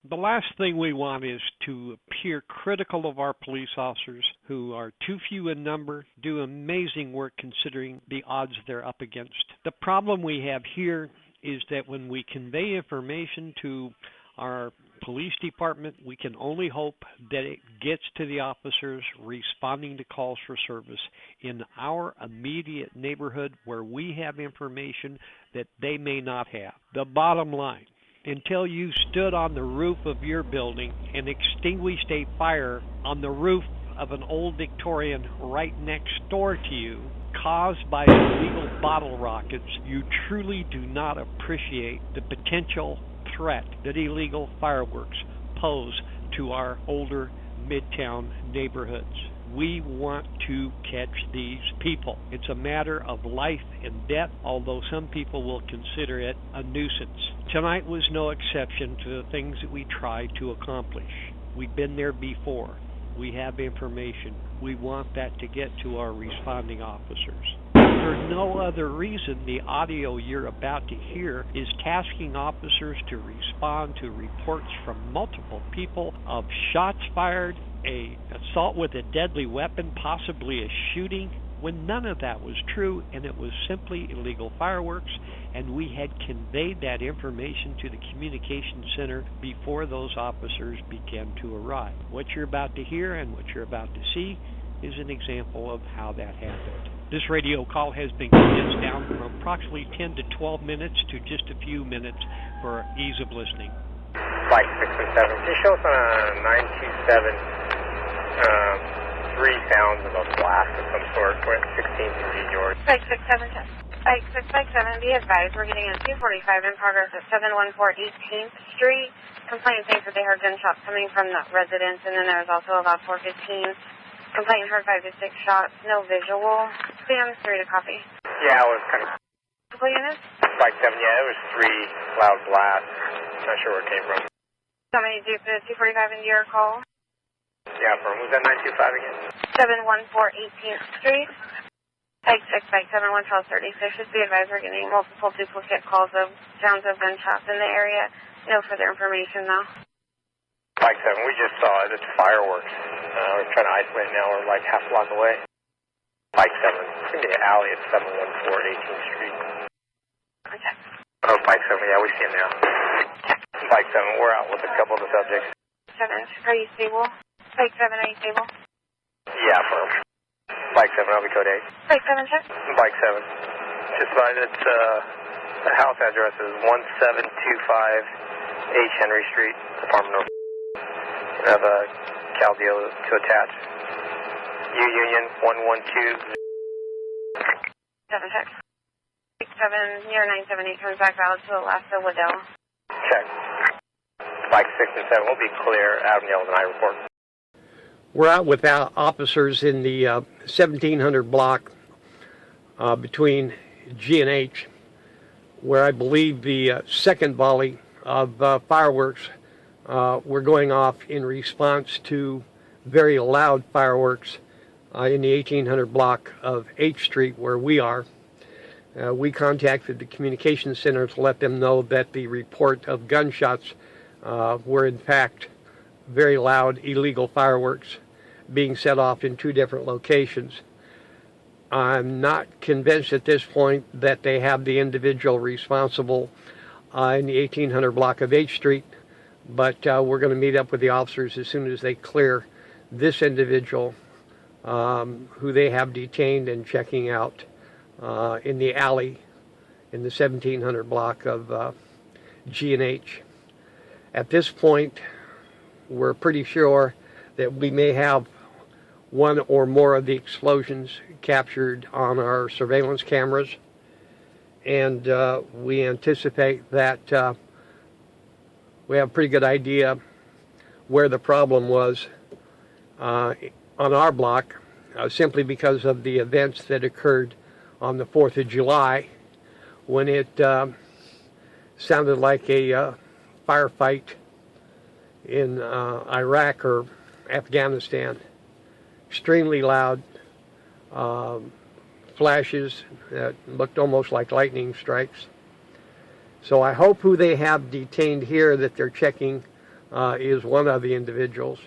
The last thing we want is to appear critical of our police officers, who are too few in number, do amazing work considering the odds they're up against. The problem we have here is that when we convey information to our police department, we can only hope that it gets to the officers responding to calls for service in our immediate neighborhood where we have information that they may not have. The bottom line, until you stood on the roof of your building and extinguished a fire on the roof of an old Victorian right next door to you, caused by illegal bottle rockets, you truly do not appreciate the potential threat that illegal fireworks pose to our older midtown neighborhoods. We want to catch these people. It's a matter of life and death, although some people will consider it a nuisance. Tonight was no exception to the things that we try to accomplish. We've been there before. We have information. We want that to get to our responding officers. For no other reason, the audio you're about to hear is tasking officers to respond to reports from multiple people of shots fired, an assault with a deadly weapon, possibly a shooting, when none of that was true, and it was simply illegal fireworks, and we had conveyed that information to the communication center before those officers began to arrive. What you're about to hear and what you're about to see is an example of how that happened. This radio call has been condensed down from approximately 10 to 12 minutes to just a few minutes for ease of listening. Flight 617, can you show us on a 927 3 sounds of a blast of some sort? We're at 1630 George. Flight 677. Flight 657, be advised, we're getting a 245 in progress at 714 18th Street. Complaint thinks that they heard gunshots coming from the residence, and then there was also about 415. Complaint heard 5 to 6 shots, no visual. Sam, 3 to copy. Yeah, it was kind of... What unit? Flight 7, yeah, it was 3 loud blasts. Not sure where it came from. Somebody do the 245 into your call. Yeah, from, was that 925 again? 714 18th Street. Flight 6, Flight 7, 1236. Should be advised, we're getting multiple duplicate calls of sounds of gunshots in the area. No further information, though. Flight 7, we just saw it. It's fireworks. We're trying to isolate now. We're like half a block away. Flight 7, it's going to be an alley at 714 18th Street. Okay. Oh, Flight 7, yeah, we see him now. Flight 7, we're out with a couple of the subjects. 7, are you stable? Flight 7, are you stable? Yeah, firm. Flight 7, I'll be code 8. Flight 7, check. Flight 7. Just about it's, the house address is 1725 H. Henry Street, apartment number. We have a Cal deal to attach. U Union 112. 7, check. 7, near 978, comes back valid to Alaska, Waddell. Check. Flight 6 and 7 will be clear. Adam Yells and I report. We're out with officers in the 1700 block between G and H, where I believe the second volley of fireworks were going off in response to very loud fireworks in the 1800 block of H Street, where we are. We contacted the communications center to let them know that the report of gunshots were in fact very loud illegal fireworks being set off in 2 different locations. I'm not convinced at this point that they have the individual responsible in the 1800 block of H Street, but we're going to meet up with the officers as soon as they clear this individual who they have detained and checking out in the alley in the 1700 block of G and H. At this point, we're pretty sure that we may have one or more of the explosions captured on our surveillance cameras, and we anticipate that we have a pretty good idea where the problem was on our block, simply because of the events that occurred on the 4th of July, when it sounded like a firefight in Iraq or Afghanistan. Extremely loud flashes that looked almost like lightning strikes. So I hope who they have detained here, that they're checking is one of the individuals,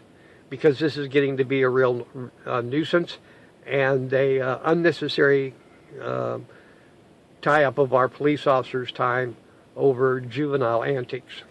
because this is getting to be a real nuisance and a unnecessary tie-up of our police officers' time over juvenile antics.